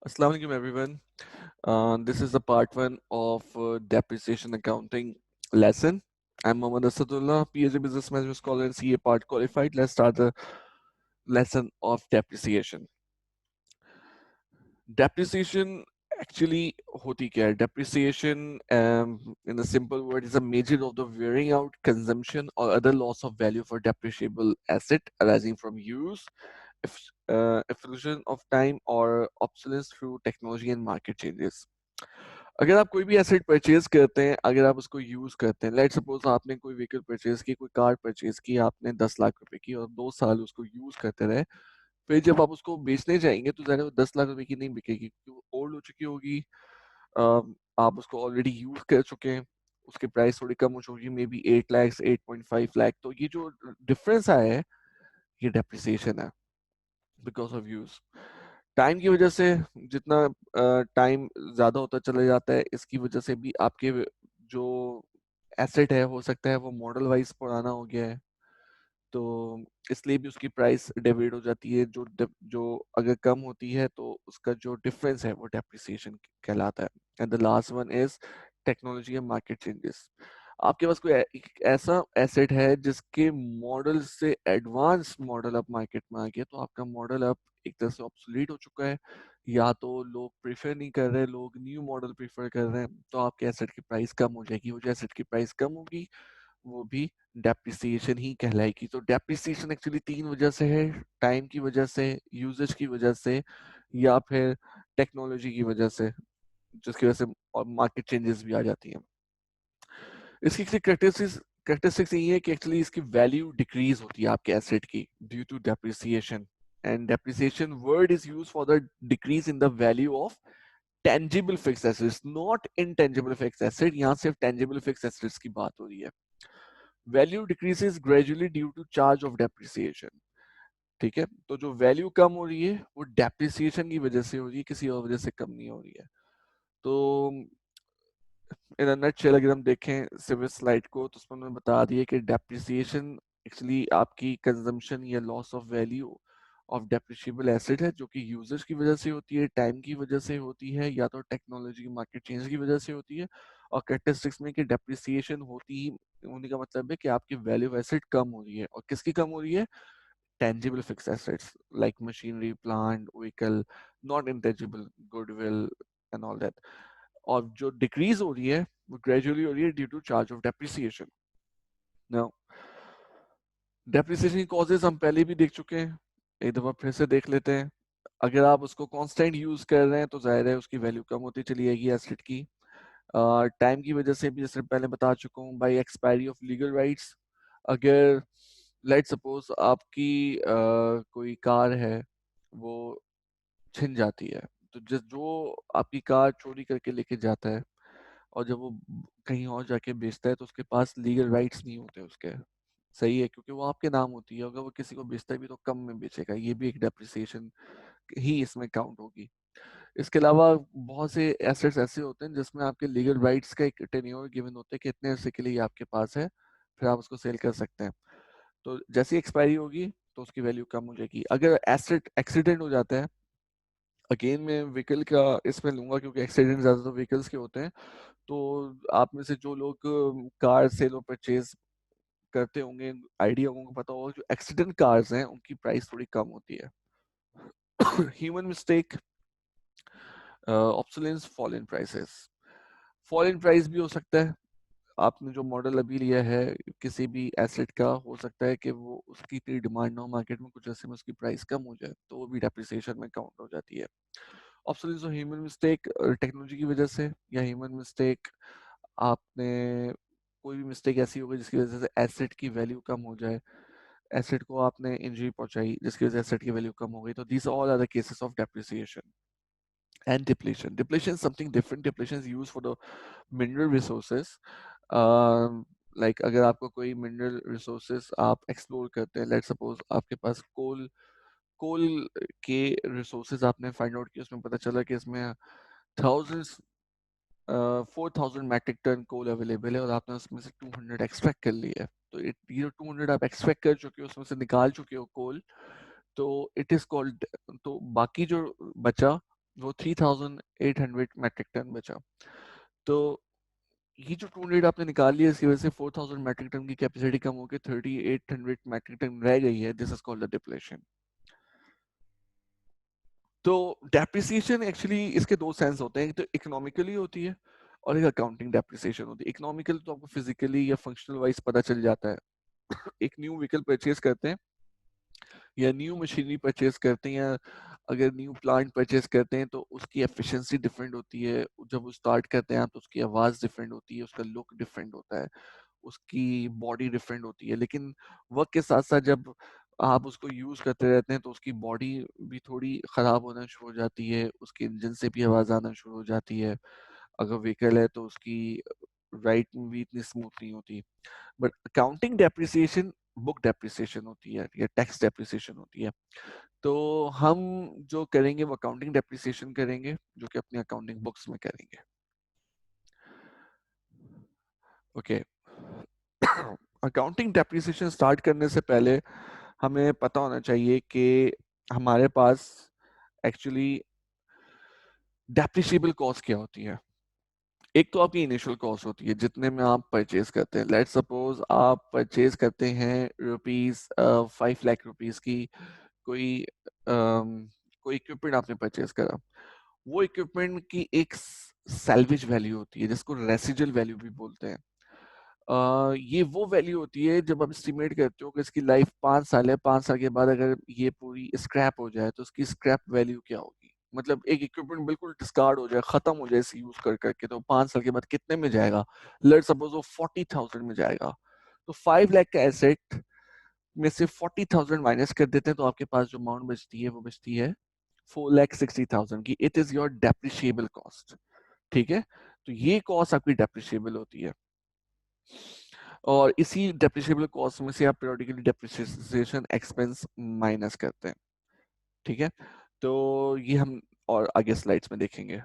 Assalamu alaikum everyone. This is the part one of depreciation accounting lesson. I'm Mohammad Asadullah, PhD Business Management Scholar and CA part qualified. Let's start the lesson of depreciation. Depreciation actually hoti kya hai? Depreciation, in a simple word, is a measure of the wearing out, consumption, or other loss of value for depreciable asset arising from use, evolution of time, or obsolescence through technology and market changes. अगर आप कोई भी asset purchase करते हैं, अगर आप उसको use करते हैं, लेट सपोज आपने कोई व्हीकल परचेज की, कोई कार परचेज की आपने 10 लाख रुपए की और 2 साल उसको यूज करते रहे, फिर जब आप उसको बेचने जाएंगे तो ज़ाहिर है वो 10 लाख रुपए की नहीं बिकेगी क्योंकि वो ओल्ड हो चुकी होगी। आप उसको ऑलरेडी यूज कर चुके हैं, उसकी प्राइस थोड़ी कम हो चुकी, मे बी 8 लाख 8.5 लाख। तो ये जो डिफरेंस आया है ये डेप्रिसिएशन है बिकॉज ऑफ यूज। टाइम की वजह से जितना टाइम ज्यादा होता चला जाता है, इसकी वजह से भी आपके जो एसेट है हो सकता है वो मॉडल वाइज पुराना हो गया है, तो इसलिए भी उसकी प्राइस डेविएट हो जाती है। जो अगर कम होती है तो उसका जो डिफरेंस है वो डेप्रिसिएशन कहलाता है। And the last one is technology and market changes. आपके पास कोई एक ऐसा एसेट है जिसके मॉडल से एडवांस मॉडल अब मार्केट में आ गया, तो आपका मॉडल अब एक तरह से ऑब्सोलीट हो चुका है, या तो लोग प्रेफर नहीं कर रहे, लोग न्यू मॉडल प्रेफर कर रहे हैं, तो आपके एसेट की प्राइस कम हो जाएगी। वो जो एसेट की प्राइस कम होगी वो भी डेप्रिसिएशन ही कहलाएगी। तो डेप्रिसिएशन एक्चुअली तीन वजह से है: टाइम की वजह से, यूजेज की वजह से, या फिर टेक्नोलॉजी की वजह से, जिसकी वजह से और मार्केट चेंजेस भी आ जाती हैं। इसकी कैरेक्टरिस्टिक्स यही है कि एक्चुअली इसकी वैल्यू डिक्रीज होती है आपके एसेट की due to depreciation. And depreciation word is use for the decrease in the value of tangible fix assets, not intangible fix asset. यहाँ सिर्फ टेंजिबल फिक्स एसेट्स की बात हो रही है। Value decreases gradually due to charge of depreciation. ठीक है, तो जो वैल्यू कम हो रही है वो डेप्रिसिएशन की वजह से हो रही है, किसी और वजह से कम नहीं हो रही है। तो इन नटशेल अगर हम देखें सिविल स्लाइड को, तो उसमें उन्होंने बता दिया कि डेप्रिसिएशन एक्चुअली आपकी कंजम्पशन या loss of value of depreciable asset है, जो कि यूजर्स की वजह से होती है, टाइम की वजह से होती है, या तो टेक्नोलॉजी मार्केट चेंज की वजह से होती है। और कैरेक्टरिस्टिक्स में कि डेप्रिसिएशन होती ही होने का मतलब है कि आपकी वैल्यू ऑफ एसेट कम हो रही है। और किसकी कम हो रही है? Tangible fix assets like machinery, plant, vehicle, not intangible, goodwill and all that. और जो डिक्रीज हो रही है वो ग्रेजुअली हो रही है due to charge of depreciation. Now depreciation की कॉजेज हम पहले भी देख चुके हैं, एक दफा फिर से देख लेते हैं। अगर आप उसको कांस्टेंट यूज कर रहे हैं तो जाहिर है उसकी वैल्यू कम होती चली जाएगी एसेट की। टाइम की वजह से भी, जैसे पहले बता चुका हूँ, by expiry of legal rights. अगर लेट सपोज आपकी कोई कार है वो छिन जाती है, तो जिस जो आपकी कार चोरी करके लेके जाता है और जब वो कहीं और जाके बेचता है तो उसके पास लीगल राइट्स नहीं होते उसके। सही है, क्योंकि वो आपके नाम होती है, अगर वो किसी को बेचता है भी तो कम में बेचेगा, ये भी एक डेप्रिसिएशन ही इसमें काउंट होगी। इसके अलावा बहुत से एसेट्स ऐसे होते हैं जिसमें आपके लीगल राइट्स का एक टेन्योर गिवन होता है कि इतने अरसे के लिए आपके पास है, फिर आप उसको सेल कर सकते हैं। तो जैसी एक्सपायरी होगी तो उसकी वैल्यू कम हो जाएगी। अगर एसेट एक्सीडेंट हो जाता है, अगेन मैं व्हीकल का इसमें लूंगा क्योंकि एक्सीडेंट ज्यादा तो व्हीकल्स के होते हैं, तो आप में से जो लोग कार सेल और परचेज करते होंगे, आइडिया होगा, पता होगा, जो एक्सीडेंट कार्स हैं उनकी प्राइस थोड़ी कम होती है। Human mistake, obsolescence, fall in prices. Fall in price भी हो सकता है, आपने जो मॉडल अभी लिया है किसी भी एसेट का, हो सकता है कि वो उसकी इतनी डिमांड ना हो मार्केट में, कुछ ऐसे में उसकी प्राइस कम हो जाए, तो वो भी डेप्रिसिएशन में काउंट हो जाती है। ऑब्सोलेंस और ह्यूमन मिस्टेक, टेक्नोलॉजी की वजह से या ह्यूमन मिस्टेक, आपने कोई भी मिस्टेक ऐसी होगी जिसकी वजह से एसेट की वैल्यू कम हो जाए, एसेट को आपने इंजरी पहुंचाई जिसकी वजह से एसेट की वैल्यू कम हो गई, तो these all are the cases of depreciation. And depletion is something different. Depletion is used for the mineral resources. Like अगर आपको कोई मिनरल रिसोर्सेज आप एक्सप्लोर करते हैं, लेट सपोज आपके पास कोल कोल के रिसोर्सेज आपने फाइंड आउट किया, उसमें पता चला कि इसमें thousands 4,000 matric ton coal available है और आपने उसमें से 200 एक्सट्रैक्ट कर लिया है, तो ये जो 200 आप एक्सट्रैक्ट कर चुके हो, उसमें से निकाल चुके हो कोल, तो इट इज कॉल्ड, तो बाकी जो बचा वो 3,800 मेट्रिक टन बचा। तो ये जो 200 आपने निकाल लिया, इसकी वजह से 4,000 मेट्रिक टन की कैपेसिटी कम होकर 3,800 मेट्रिक टन रह गई है। This is called the depletion. तो डेप्रिसिएशन एक्चुअली इसके दो सेंस होते हैं, एक तो इकोनॉमिकली होती है और एक अकाउंटिंग डेप्रिसिएशन होती है। इकोनॉमिकल तो आपको फिजिकली या फंक्शनल वाइज पता चल जाता है। एक न्यू व्हीकल परचेज करते हैं या न्यू मशीनरी परचेज करते हैं या अगर न्यू प्लांट परचेज करते हैं तो उसकी एफिशिएंसी डिफरेंट होती है। जब वो स्टार्ट करते हैं आप तो उसकी आवाज़ डिफरेंट होती है, उसका लुक डिफरेंट होता है, उसकी बॉडी डिफरेंट होती है। लेकिन वक्त के साथ साथ जब आप उसको यूज करते रहते हैं तो उसकी बॉडी भी थोड़ी खराब होना शुरू हो जाती है, उसके इंजन से भी आवाज आना शुरू हो जाती है। अगर व्हीकल है तो उसकी राइड में भी इतनी स्मूथ नहीं होती। But accounting depreciation book depreciation होती है या टैक्स डेप्रिसिएशन होती है। तो हम जो करेंगे वो अकाउंटिंग डेप्रिसिएशन करेंगे, जो कि अपनी अकाउंटिंग बुक्स में करेंगे। ओके। अकाउंटिंग डेप्रिसिएशन स्टार्ट करने से पहले हमें पता होना चाहिए कि हमारे पास एक्चुअली डेप्रिशिएबल कॉस्ट क्या होती है। एक तो आपकी इनिशियल कॉस्ट होती है जितने में आप परचेज करते हैं। लेट्स सपोज आप परचेज करते हैं रुपीज 5 लाख रुपीज की कोई कोई इक्विपमेंट आपने परचेज करा। वो इक्विपमेंट की एक सैल्वेज वैल्यू होती है जिसको रेसिजुअल वैल्यू भी बोलते हैं। ये वो वैल्यू होती है जब आप एस्टिमेट करते हो कि इसकी लाइफ 5 साल है, 5 साल के बाद अगर ये पूरी स्क्रैप हो जाए तो उसकी स्क्रैप वैल्यू क्या होगी। मतलब एक इक्विपमेंट बिल्कुल डिस्कार्ड हो जाए, खत्म हो जाए इसे यूज कर करके, तो 5 साल के बाद कितने में जाएगा। लेट सपोज वो 40,000 में जाएगा। तो 5 लाख का एसेट में से 40,000 माइनस कर देते हैं तो आपके पास जो अमाउंट बचती है वो बचती है 4,60,000 की। It is your depreciable cost. ठीक है, तो ये कॉस्ट आपकी डेप्रिशिएबल होती है और इसी डेप्रिशिएबल कॉस्ट में से आप पीरियोडिकली डेप्रिसिएशन एक्सपेंस माइनस करते हैं। ठीक है, तो ये हम और आगे स्लाइड्स में देखेंगे।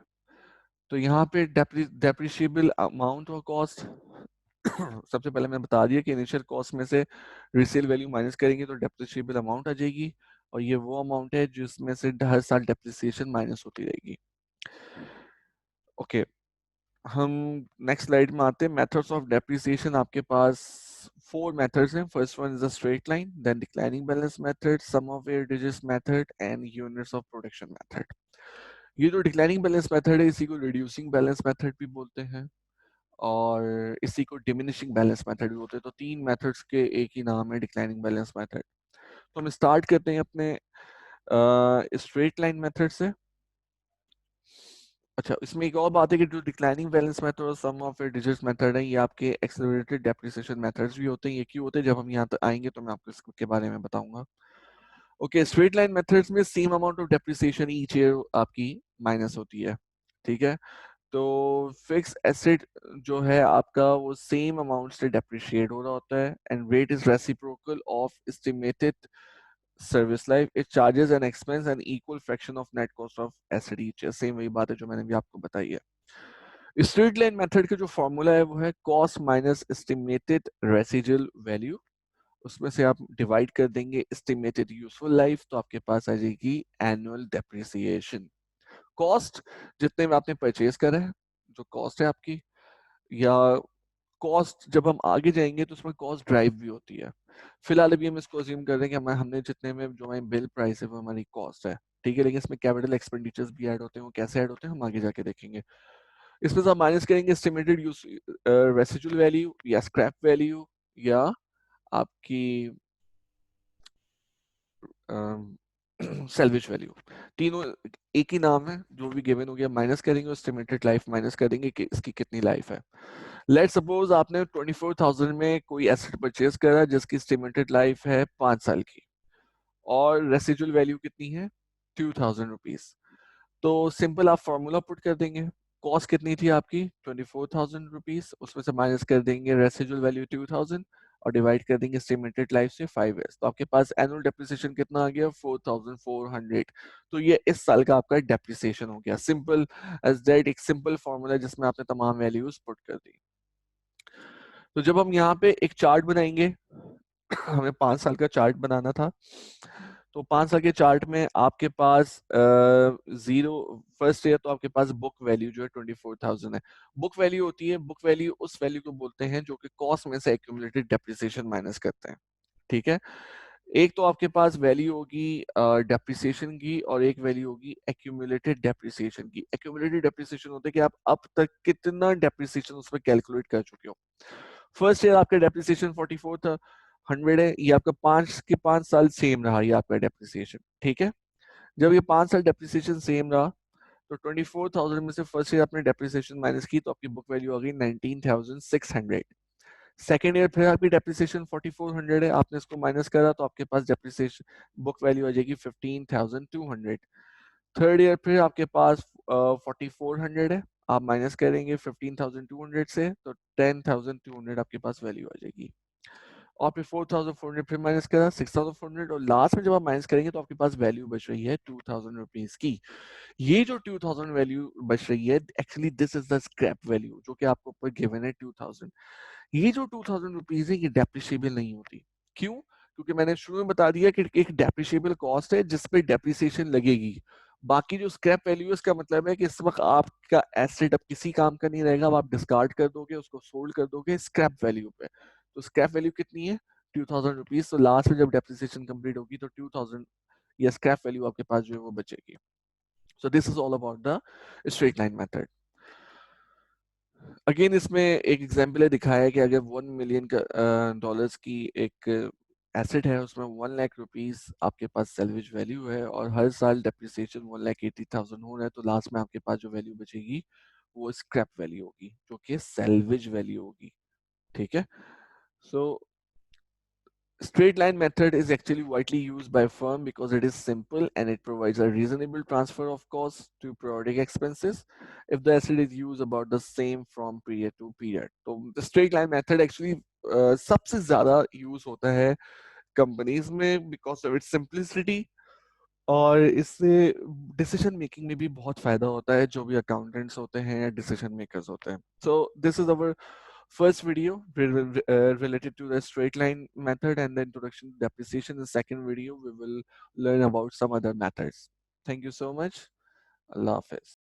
तो यहाँ पे डेप्रिशिएबल अमाउंट और कॉस्ट सबसे पहले मैंने बता दिया कि इनिशियल कॉस्ट में से रिसेल वैल्यू माइनस करेंगे तो डेप्रिशिएबल अमाउंट आ जाएगी और ये वो अमाउंट है जिसमें से हर साल डेप्रिसिएशन माइनस होती रहेगी। ओके, हम नेक्स्ट स्लाइड में आते हैं। मेथड्स ऑफ डेप्रिसिएशन आपके पास 4 मेथड्स हैं। First one is a straight line, then declining balance method, sum of varieties method and units of production method. ये जो डिक्लाइनिंग बैलेंस मेथड है इसी को रिड्यूसिंग बैलेंस मेथड भी बोलते हैं और इसी को डिमिनिशिंग बैलेंस मेथड भी बोलते हैं। तो 3 मेथड्स के एक ही नाम है, डिक्लाइनिंग बैलेंस मेथड। तो हम स्टार्ट करते हैं अपने स्ट्रेट लाइन मेथड से। अच्छा, इसमें एक और बात है कि जो डिक्लाइनिंग बैलेंस मेथड और सम ऑफ डिजिट्स मेथड है ये आपके एक्सेलरेटेड डेप्रिसिएशन मेथड्स भी होते हैं। ये क्यों होते हैं, जब हम यहाँ तक आएंगे तो मैं आपको इसके बारे में बताऊंगा। ओके, स्ट्रेट लाइन मेथड्स में same amount of depreciation each year आपकी माइनस होती है। ठीक है, तो फिक्स एसेट जो है आपका वो सेम अमाउंट से डेप्रिशिएट हो रहा होता है and rate is reciprocal of estimated service life. It charges an expense and equal fraction of net cost of asset each year. Same वही बात है जो मैंने भी आपको बताई है। स्ट्रेट लाइन मेथड का जो फॉर्मूला है वो है कॉस्ट माइनस एस्टिमेटेड रेसिजुअल वैल्यू। उसमें से आप डिवाइड कर देंगे एस्टिमेटेड यूजफुल लाइफ तो आपके पास आ जाएगी एनुअल डेप्रिसिएशन। कॉस्ट जितने में आपने परचेज करा है, जो कॉस्ट है आपकी, या कॉस्ट जब हम आगे जाएंगे तो उसमें कॉस्ट ड्राइव भी होती है। फिलहाल अभी हम इसको अज्यूम कर रहे हैं कि हमने जितने में जो हमारी बिल प्राइस है वो हमारी कॉस्ट है। ठीक है, लेकिन इसमें कैपिटल एक्सपेंडिचर्स भी ऐड होते हैं। वो कैसे ऐड होते हैं हम आगे जाके देखेंगे। इसमें से आप माइनस करेंगे एस्टिमेटेड यूज रेसिडुअल वैल्यू या स्क्रैप वैल्यू या आपकी सेल्वेज वैल्यू। तीनों एक ही नाम है, जो भी गिवन हो गया माइनस करेंगे, एस्टिमेटेड लाइफ माइनस करेंगे कि इसकी कितनी लाइफ है। लेट सपोज आपने 24,000 में कोई एसेट परचेज करा जिसकी एस्टिमेटेड लाइफ है 5 साल की और रेसिजुअल वैल्यू कितनी है 2,000 रुपीज। तो सिंपल आप फॉर्मूला पुट कर देंगे। कॉस्ट कितनी थी आपकी 24,000 रुपीज, उसमें से माइनस कर देंगे रेसिजुअल वैल्यू 2,000 और डिवाइड कर देंगे एस्टिमेटेड लाइफ से 5 years। तो आपके पास एनुअल डेप्रिसिएशन कितना आ गया 4,400। तो ये इस साल का आपका डेप्रिसिएशन हो गया। सिंपल एज दैट, एक सिंपल फॉर्मूला जिसमें आपने तमाम वैल्यूज पुट कर दी। तो जब हम यहाँ पे एक चार्ट बनाएंगे हमें 5 साल का चार्ट बनाना था। तो 5 साल के चार्ट में आपके पास जीरो फर्स्ट ईयर तो आपके पास बुक वैल्यू जो है 24,000 है। बुक वैल्यू होती है, बुक वैल्यू उस वैल्यू को बोलते हैं जो कि कॉस्ट में से एक्यूमुलेटेड डेप्रिसिएशन माइनस करते हैं। ठीक है, एक तो आपके पास वैल्यू होगी डेप्रिसिएशन की और एक वैल्यू होगी एक्यूमुलेटेड डेप्रिसिएशन की। एक्यूमुलेटेड डेप्रिसिएशन होता है कि आप अब तक कितना डेप्रिसिएशन उसमें कैलकुलेट कर चुके हो। फर्स्ट ईयर आपका डेप्रिसिएशन 44 था, 100 है, ये आपका 5 साल सेम रहा, ये आपका डेप्रिसिएशन। ठीक है, जब ये 5 साल डेप्रिसिएशन सेम रहा तो 24,000 में से फर्स्ट ईयर आपने डेप्रिसिएशन माइनस की तो आपकी बुक वैल्यू आ गई 19,600। सेकेंड ईयर फिर आपकी डेप्रिसिएशन 4400 है, आपने इसको माइनस करा तो आपके पास डेप्रिसिएशन बुक वैल्यू आ जाएगी 15,200। थर्ड ईयर फिर आपके पास 4400 है, आप माइनस करेंगे 15,200 से तो 10,200 आपके पास वैल्यू आ जाएगी। और फिर 4,400 फिर माइनस करा 6,400 और लास्ट में जब आप माइनस करेंगे तो आपके पास वैल्यू बच रही है 2,000 रुपीज की। ये जो 2,000 वैल्यू बच रही है actually this is the scrap value जो कि आपको ऊपर गिवन है 2,000। ये जो 2,000 रुपीज है ये डेप्रिशिएबल नहीं होती। क्यों? क्योंकि मैंने शुरू में बता दिया कि एक डेप्रिशिएबल कॉस्ट है जिसपे डेप्रिसिएशन लगेगी। बाकी जो स्क्रैप वैल्यू है इसका मतलब है कि इस वक्त आपका एसेट अब किसी काम का नहीं रहेगा, अब आप डिस्कार्ड कर दोगे, उसको सोल्ड कर दोगे स्क्रैप वैल्यू पे। तो स्क्रैप वैल्यू कितनी है? 2,000 रुपीज। तो लास्ट में जब डेप्रिसिएशन कंप्लीट होगी तो 2,000 या स्क्रैप वैल्यू आपके पास जो है वो बचेगी। So this is all about the straight line method. Again इसमें एक एग्जाम्पल है, दिखाया है कि अगर 1 मिलियन का डॉलर्स की एक एसेट है, उसमें 1 लाख रुपीज आपके पास सेल्वेज वैल्यू है और हर साल डेप्रिसिएशन 1,80,000 हो रहा है, तो लास्ट में आपके पास जो वैल्यू बचेगी वो स्क्रैप वैल्यू होगी जो कि सेल्वेज वैल्यू होगी। ठीक है, सो straight line method is actually widely used by firm because it is simple and it provides a reasonable transfer of costs to periodic expenses if the asset is used about the same from period to period. तो the straight line method actually सबसे ज्यादा use होता है companies में because of its simplicity और इससे decision making में भी बहुत फायदा होता है जो भी अकाउंटेंट्स होते हैं या डिसीजन मेकर्स होते हैं। So this is our first video related to the straight line method and the introduction to depreciation. In the second video we will learn about some other methods. Thank you so much. Allah Hafiz.